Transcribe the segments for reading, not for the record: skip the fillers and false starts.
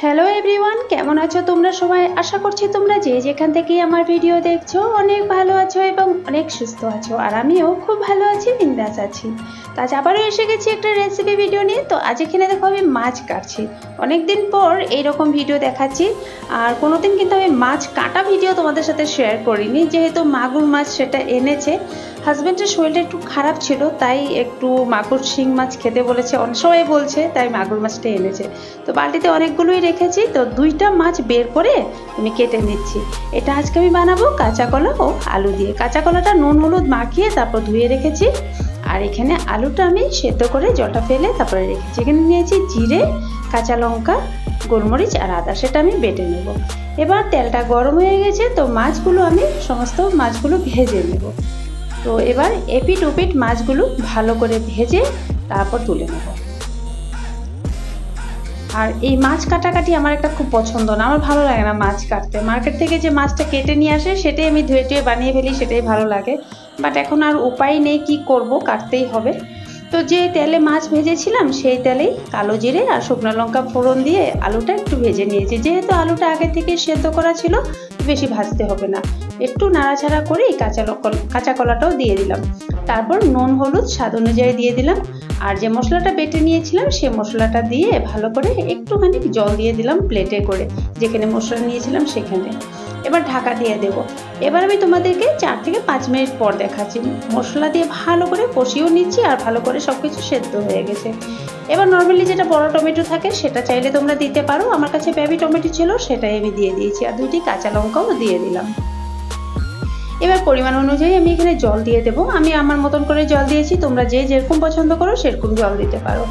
Hello everyone, কেমন আছো তোমরা সবাই? আশা করছি তোমরা যে যেখান থেকে আমার ভিডিও দেখছো অনেক ভালো আছো এবং অনেক সুস্থ আছো। আর আমিও খুব ভালো আছি, বিন্দাস আছি। তো আজ আবারও এসে গেছি একটা রেসিপি ভিডিও নিয়ে। তো আজ এখানে দেখো আমি মাছ কাটছি। অনেকদিন পর এইরকম ভিডিও দেখাচ্ছি। আর কোনোদিন কিন্তু আমি মাছ কাটা ভিডিও তোমাদের সাথে শেয়ার করিনি, যেহেতু মাগুর মাছ সেটা এনেছে। হাজব্যান্ডের শরীরটা একটু খারাপ ছিল, তাই একটু মাগুর শিং মাছ খেতে বলেছে, অনেক সবাই বলছে, তাই মাগুর মাছটা এনেছে। তো বালতিতে অনেকগুলোই রেখেছি, তো দুইটা মাছ বের করে আমি কেটে নিচ্ছি। এটা আজকে আমি বানাবো কাঁচা কলা ও আলু দিয়ে। কাঁচা কলাটা নুন হলুদ মাখিয়ে তারপর ধুয়ে রেখেছি। আর এখানে আলুটা আমি সেদ্ধ করে জলটা ফেলে তারপরে রেখেছি। এখানে নিয়েছি জিরে, কাঁচা লঙ্কা, গোলমরিচ আর আদা, সেটা আমি বেটে নেব। এবার তেলটা গরম হয়ে গেছে, তো মাছগুলো আমি সমস্ত মাছগুলো ভেজে নেব। তো এবার এপিট ওপিট মাছগুলো ভালো করে ভেজে তারপর তুলে নেব। আর এই মাছ কাটাকাটি আমার একটা খুব পছন্দ না, আমার ভালো লাগে না মাছ কাটতে। মার্কেট থেকে যে মাছটা কেটে নিয়ে আসে সেটাই আমি ধুয়ে টুয়ে বানিয়ে ফেলি, সেটাই ভালো লাগে। বাট এখন আর উপায় নেই, কি করব, কাটতেই হবে। তো যে তেলে মাছ ভেজেছিলাম সেই তেলেই কালো জিরে আর শুকনো লঙ্কা ফোড়ন দিয়ে আলুটা একটু ভেজে নিয়েছি। যেহেতু আলুটা আগে থেকে সেদ্ধ করা ছিল, বেশি ভাজতে হবে না। একটু নাড়াচাড়া করে কাঁচা কলাটাও দিয়ে দিলাম। তারপর নুন হলুদ স্বাদ অনুযায়ী দিয়ে দিলাম। আর যে মশলাটা বেটে নিয়েছিলাম সেই মশলাটা দিয়ে ভালো করে একটুখানি জল দিয়ে দিলাম প্লেটে করে, যেখানে মশলা নিয়েছিলাম সেখানে। এবার ঢাকা দিয়ে দেবো। এবার আমি তোমাদেরকে 4 থেকে 5 মিনিট পর দেখাচ্ছি। মশলা দিয়ে ভালো করে কষিয়েও নিচ্ছি আর ভালো করে সব কিছু সেদ্ধ হয়ে গেছে। এবার নর্মালি যেটা বড় টমেটো থাকে সেটা চাইলে তোমরা দিতে পারো, আমার কাছে বেবি টমেটো ছিল, সেটাই আমি দিয়ে দিয়েছি। আর 2টি কাঁচা লঙ্কাও দিয়ে দিলাম। এবার পরিমাণ অনুযায়ী আমি এখানে জল দিয়ে দেবো। আমি আমার মতন করে জল দিয়েছি, তোমরা যে যেরকম পছন্দ করো সেরকম জল দিতে পারো।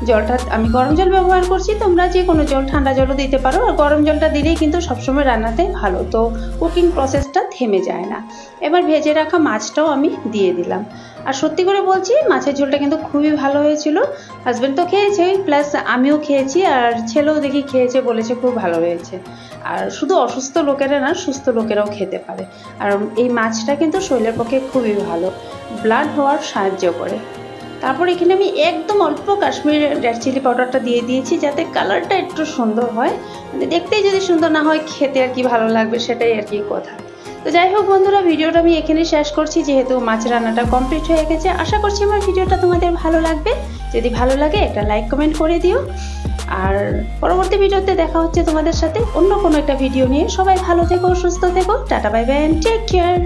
জলটা আমি গরম জল ব্যবহার করছি, তোমরা যে কোনো জল, ঠান্ডা জলও দিতে পারো। আর গরম জলটা দিলেই কিন্তু সবসময় রান্নাতে ভালো, তো কুকিং প্রসেসটা থেমে যায় না। এবার ভেজে রাখা মাছটাও আমি দিয়ে দিলাম। আর সত্যি করে বলছি, মাছের ঝোলটা কিন্তু খুবই ভালো হয়েছিল। হাজব্যান্ড তো খেয়েছে, প্লাস আমিও খেয়েছি, আর ছেলেও দেখি খেয়েছে, বলেছে খুব ভালো হয়েছে। আর শুধু অসুস্থ লোকেরা না, সুস্থ লোকেরাও খেতে পারে। আর এই মাছটা কিন্তু শরীরের পক্ষে খুবই ভালো, ব্লাড হওয়ার সাহায্য করে। তারপর এখানে আমি একদম অল্প কাশ্মীরি রেড চিলি পাউডারটা দিয়ে দিয়েছি, যাতে কালারটা একটু সুন্দর হয়। মানে দেখতেই যদি সুন্দর না হয়, খেতে আর কি ভালো লাগবে, সেটাই আর কি কথা। তো যাই হোক বন্ধুরা, ভিডিওটা আমি এখানেই শেষ করছি, যেহেতু মাছ রান্নাটা কমপ্লিট হয়ে গেছে। আশা করছি আমার ভিডিওটা তোমাদের ভালো লাগবে। যদি ভালো লাগে একটা লাইক কমেন্ট করে দিও। আর পরবর্তী ভিডিওতে দেখা হচ্ছে তোমাদের সাথে অন্য কোনো একটা ভিডিও নিয়ে। সবাই ভালো থেকো, সুস্থ থেকো, tata bye bye, take care.